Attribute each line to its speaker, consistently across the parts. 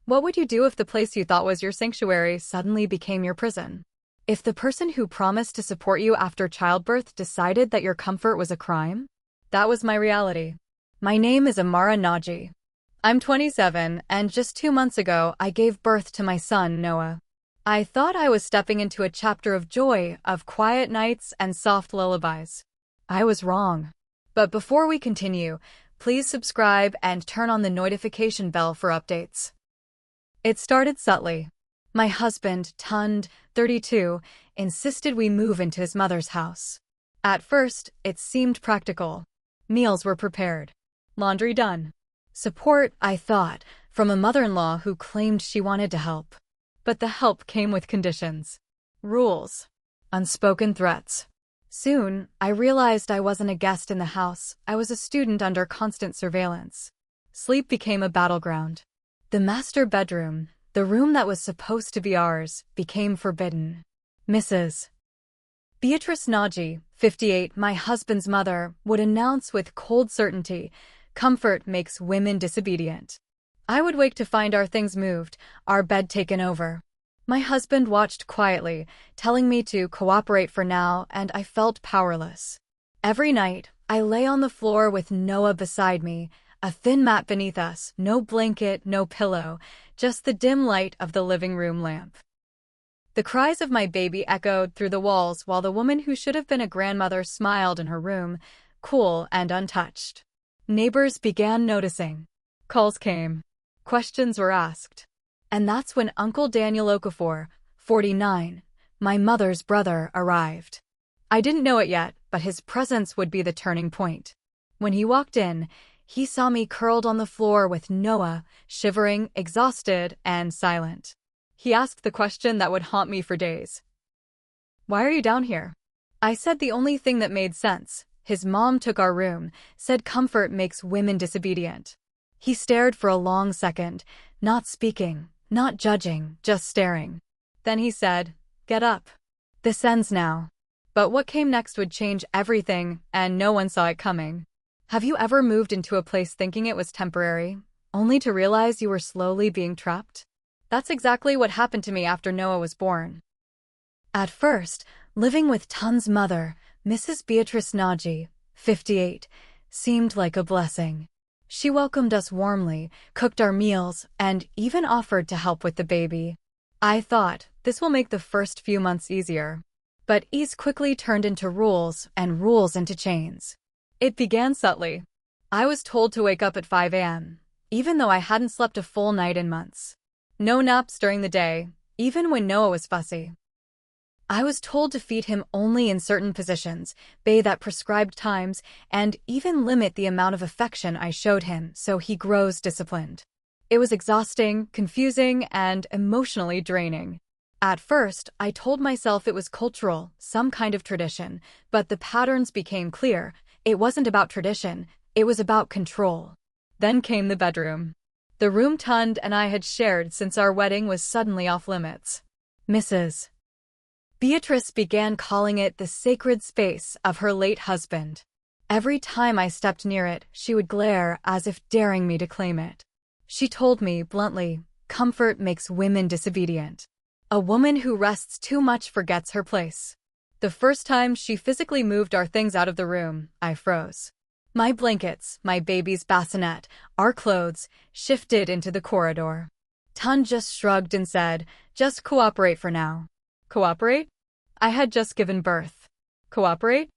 Speaker 1: What would you do if the place you thought was your sanctuary suddenly became your prison? If the person who promised to support you after childbirth decided that your comfort was a crime? That was my reality. My name is Amara Naji. I'm 27, and just 2 months ago, I gave birth to my son, Noah. I thought I was stepping into a chapter of joy, of quiet nights and soft lullabies. I was wrong. But before we continue, please subscribe and turn on the notification bell for updates. It started subtly. My husband, Tund, 32, insisted we move into his mother's house. At first, it seemed practical. Meals were prepared. Laundry done. Support, I thought, from a mother-in-law who claimed she wanted to help. But the help came with conditions. Rules. Unspoken threats. Soon, I realized I wasn't a guest in the house, I was a student under constant surveillance. Sleep became a battleground. The master bedroom, the room that was supposed to be ours, became forbidden. Mrs. Beatrice Naji, 58, my husband's mother, would announce with cold certainty, "Comfort makes women disobedient." I would wake to find our things moved, our bed taken over. My husband watched quietly, telling me to cooperate for now, and I felt powerless. Every night, I lay on the floor with Noah beside me, a thin mat beneath us, no blanket, no pillow, just the dim light of the living room lamp. The cries of my baby echoed through the walls while the woman who should have been a grandmother smiled in her room, cool and untouched. Neighbors began noticing. Calls came. Questions were asked. And that's when Uncle Daniel Okafor, 49, my mother's brother, arrived. I didn't know it yet, but his presence would be the turning point. When he walked in, he saw me curled on the floor with Noah, shivering, exhausted, and silent. He asked the question that would haunt me for days. "Why are you down here?" I said the only thing that made sense. His mom took our room, said comfort makes women disobedient. He stared for a long second, not speaking, not judging, just staring. Then he said, "Get up. This ends now." But what came next would change everything, and no one saw it coming. Have you ever moved into a place thinking it was temporary, only to realize you were slowly being trapped? That's exactly what happened to me after Noah was born. At first, living with Tund's mother, Mrs. Beatrice Naji, 58, seemed like a blessing. She welcomed us warmly, cooked our meals, and even offered to help with the baby. I thought, this will make the first few months easier. But ease quickly turned into rules, and rules into chains. It began subtly. I was told to wake up at 5 a.m., even though I hadn't slept a full night in months. No naps during the day, even when Noah was fussy. I was told to feed him only in certain positions, bathe at prescribed times, and even limit the amount of affection I showed him so he grows disciplined. It was exhausting, confusing, and emotionally draining. At first, I told myself it was cultural, some kind of tradition, but the patterns became clear. It wasn't about tradition, it was about control. Then came the bedroom. The room Tund and I had shared since our wedding was suddenly off limits. Mrs. Beatrice began calling it the sacred space of her late husband. Every time I stepped near it, she would glare as if daring me to claim it. She told me bluntly, "Comfort makes women disobedient. A woman who rests too much forgets her place." The first time she physically moved our things out of the room, I froze. My blankets, my baby's bassinet, our clothes, shifted into the corridor. Tund just shrugged and said, "Just cooperate for now." Cooperate? I had just given birth. Cooperate?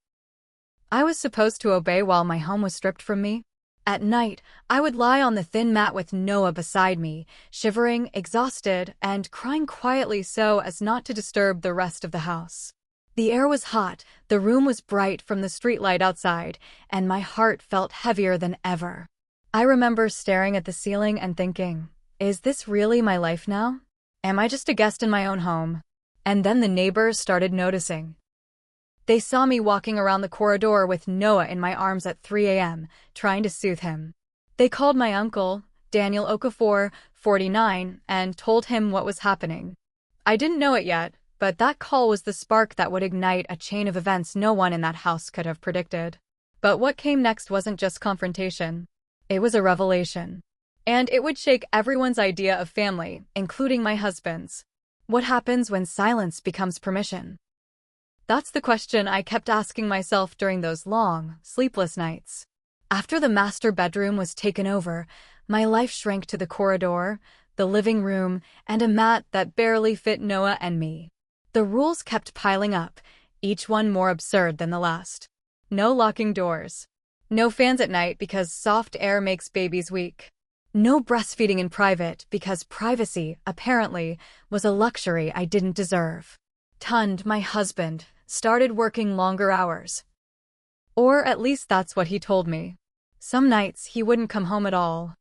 Speaker 1: I was supposed to obey while my home was stripped from me? At night, I would lie on the thin mat with Noah beside me, shivering, exhausted, and crying quietly so as not to disturb the rest of the house. The air was hot, the room was bright from the streetlight outside, and my heart felt heavier than ever. I remember staring at the ceiling and thinking, is this really my life now? Am I just a guest in my own home? And then the neighbors started noticing. They saw me walking around the corridor with Noah in my arms at 3 a.m., trying to soothe him. They called my uncle, Daniel Okafor, 49, and told him what was happening. I didn't know it yet, but that call was the spark that would ignite a chain of events no one in that house could have predicted. But what came next wasn't just confrontation. It was a revelation. And it would shake everyone's idea of family, including my husband's. What happens when silence becomes permission? That's the question I kept asking myself during those long, sleepless nights. After the master bedroom was taken over, my life shrank to the corridor, the living room, and a mat that barely fit Noah and me. The rules kept piling up, each one more absurd than the last. No locking doors. No fans at night because soft air makes babies weak. No breastfeeding in private because privacy, apparently, was a luxury I didn't deserve. Tund, my husband, started working longer hours. Or at least that's what he told me. Some nights he wouldn't come home at all.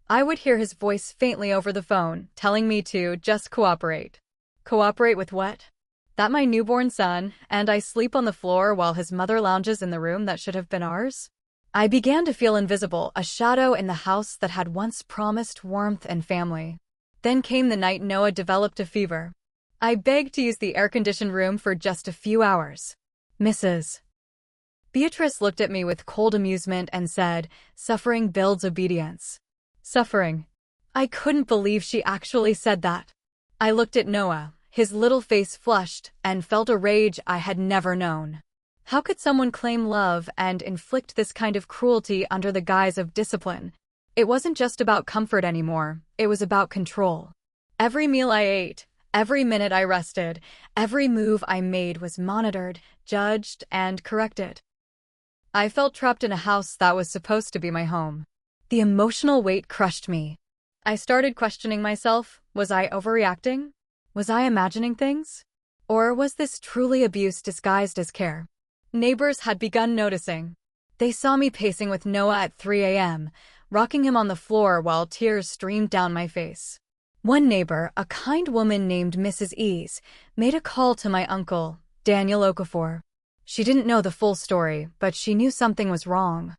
Speaker 1: I would hear his voice faintly over the phone, telling me to just cooperate. Cooperate with what? That my newborn son, and I sleep on the floor while his mother lounges in the room that should have been ours? I began to feel invisible, a shadow in the house that had once promised warmth and family. Then came the night Noah developed a fever. I begged to use the air-conditioned room for just a few hours. Mrs. Beatrice looked at me with cold amusement and said, "Suffering builds obedience." Suffering. I couldn't believe she actually said that. I looked at Noah, his little face flushed, and felt a rage I had never known. How could someone claim love and inflict this kind of cruelty under the guise of discipline? It wasn't just about comfort anymore, it was about control. Every meal I ate, every minute I rested, every move I made was monitored, judged, and corrected. I felt trapped in a house that was supposed to be my home. The emotional weight crushed me. I started questioning myself. Was I overreacting? Was I imagining things? Or was this truly abuse disguised as care? Neighbors had begun noticing. They saw me pacing with Noah at 3 a.m., rocking him on the floor while tears streamed down my face. One neighbor, a kind woman named Mrs. Ease, made a call to my uncle, Daniel Okafor. She didn't know the full story, but she knew something was wrong.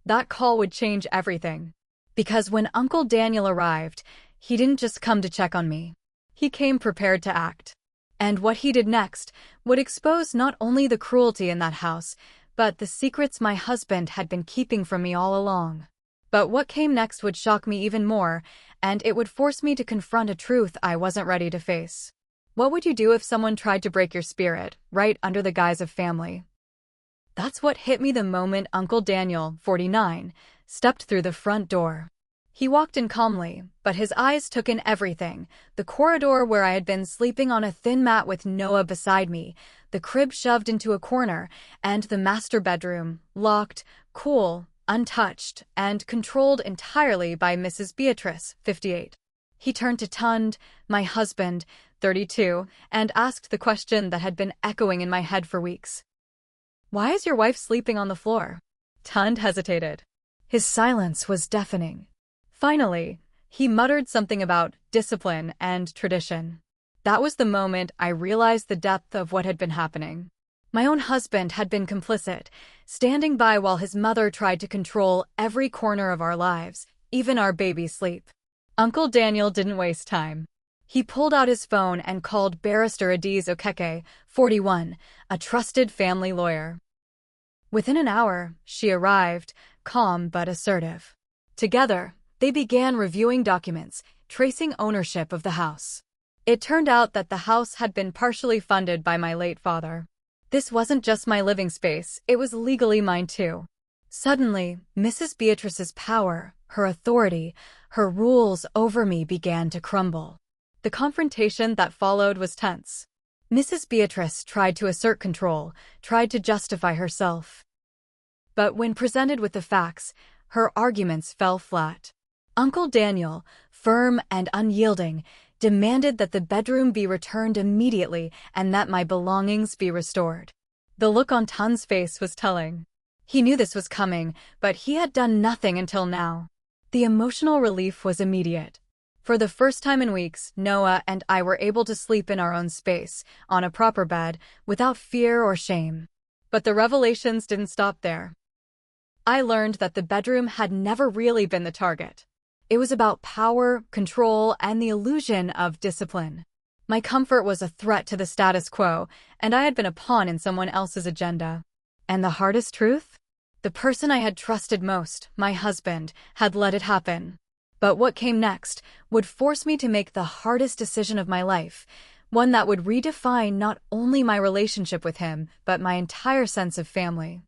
Speaker 1: That call would change everything. Because when Uncle Daniel arrived, he didn't just come to check on me. He came prepared to act. And what he did next would expose not only the cruelty in that house, but the secrets my husband had been keeping from me all along. But what came next would shock me even more, and it would force me to confront a truth I wasn't ready to face. What would you do if someone tried to break your spirit, right under the guise of family? That's what hit me the moment Uncle Daniel, 49, stepped through the front door. He walked in calmly, but his eyes took in everything: the corridor where I had been sleeping on a thin mat with Noah beside me, the crib shoved into a corner, and the master bedroom, locked, cool, untouched, and controlled entirely by Mrs. Beatrice, 58. He turned to Tund, my husband, 32, and asked the question that had been echoing in my head for weeks. "Why is your wife sleeping on the floor?" Tund hesitated. His silence was deafening. Finally, he muttered something about discipline and tradition. That was the moment I realized the depth of what had been happening. My own husband had been complicit, standing by while his mother tried to control every corner of our lives, even our baby's sleep. Uncle Daniel didn't waste time. He pulled out his phone and called Barrister Adiz Okeke, 41, a trusted family lawyer. Within an hour, she arrived, calm but assertive. Together, they began reviewing documents, tracing ownership of the house. It turned out that the house had been partially funded by my late father. This wasn't just my living space, it was legally mine too. Suddenly, Mrs. Beatrice's power, her authority, her rules over me began to crumble. The confrontation that followed was tense. Mrs. Beatrice tried to assert control, tried to justify herself. But when presented with the facts, her arguments fell flat. Uncle Daniel, firm and unyielding, demanded that the bedroom be returned immediately and that my belongings be restored. The look on Tund's face was telling. He knew this was coming, but he had done nothing until now. The emotional relief was immediate. For the first time in weeks, Noah and I were able to sleep in our own space, on a proper bed, without fear or shame. But the revelations didn't stop there. I learned that the bedroom had never really been the target. It was about power, control, and the illusion of discipline. My comfort was a threat to the status quo, and I had been a pawn in someone else's agenda. And the hardest truth? The person I had trusted most, my husband, had let it happen. But what came next would force me to make the hardest decision of my life, one that would redefine not only my relationship with him, but my entire sense of family.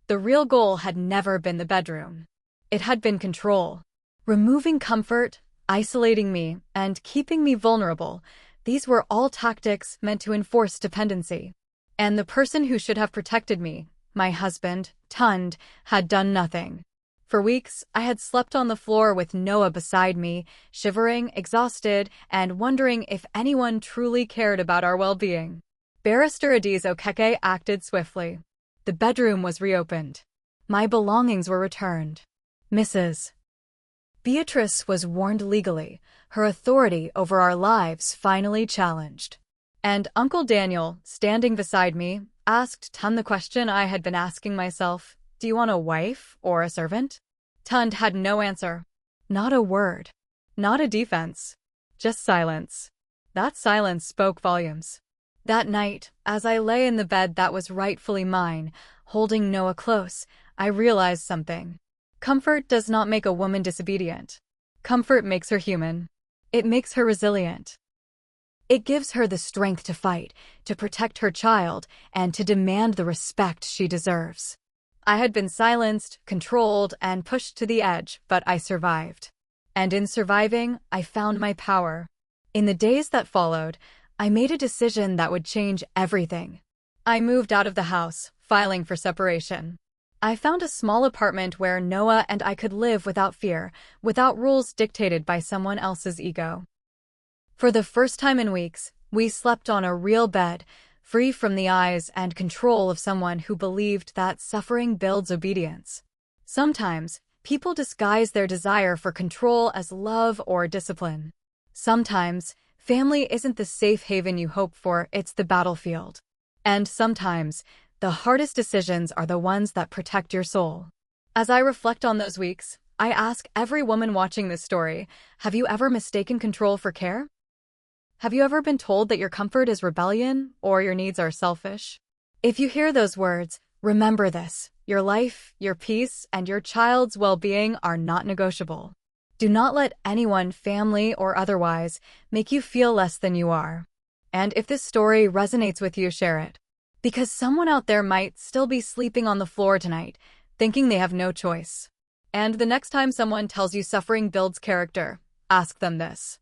Speaker 1: The real goal had never been the bedroom. It had been control. Removing comfort, isolating me, and keeping me vulnerable, these were all tactics meant to enforce dependency. And the person who should have protected me, my husband, Tund, had done nothing. For weeks, I had slept on the floor with Noah beside me, shivering, exhausted, and wondering if anyone truly cared about our well-being. Barrister Adiz Okeke acted swiftly. The bedroom was reopened. My belongings were returned. Mrs. Beatrice was warned legally, her authority over our lives finally challenged. And Uncle Daniel, standing beside me, asked Tund the question I had been asking myself: do you want a wife or a servant? Tund had no answer. Not a word. Not a defense. Just silence. That silence spoke volumes. That night, as I lay in the bed that was rightfully mine, holding Noah close, I realized something. Comfort does not make a woman disobedient. Comfort makes her human. It makes her resilient. It gives her the strength to fight, to protect her child, and to demand the respect she deserves. I had been silenced, controlled, and pushed to the edge, but I survived. And in surviving, I found my power. In the days that followed, I made a decision that would change everything. I moved out of the house, filing for separation. I found a small apartment where Noah and I could live without fear, without rules dictated by someone else's ego. For the first time in weeks, we slept on a real bed, free from the eyes and control of someone who believed that suffering builds obedience. Sometimes, people disguise their desire for control as love or discipline. Sometimes, family isn't the safe haven you hope for, it's the battlefield. And sometimes, the hardest decisions are the ones that protect your soul. As I reflect on those weeks, I ask every woman watching this story, have you ever mistaken control for care? Have you ever been told that your comfort is rebellion or your needs are selfish? If you hear those words, remember this: your life, your peace, and your child's well-being are not negotiable. Do not let anyone, family or otherwise, make you feel less than you are. And if this story resonates with you, share it. Because someone out there might still be sleeping on the floor tonight, thinking they have no choice. And the next time someone tells you suffering builds character, ask them this: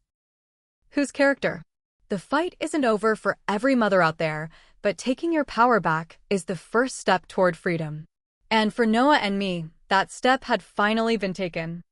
Speaker 1: whose character? The fight isn't over for every mother out there, but taking your power back is the first step toward freedom. And for Noah and me, that step had finally been taken.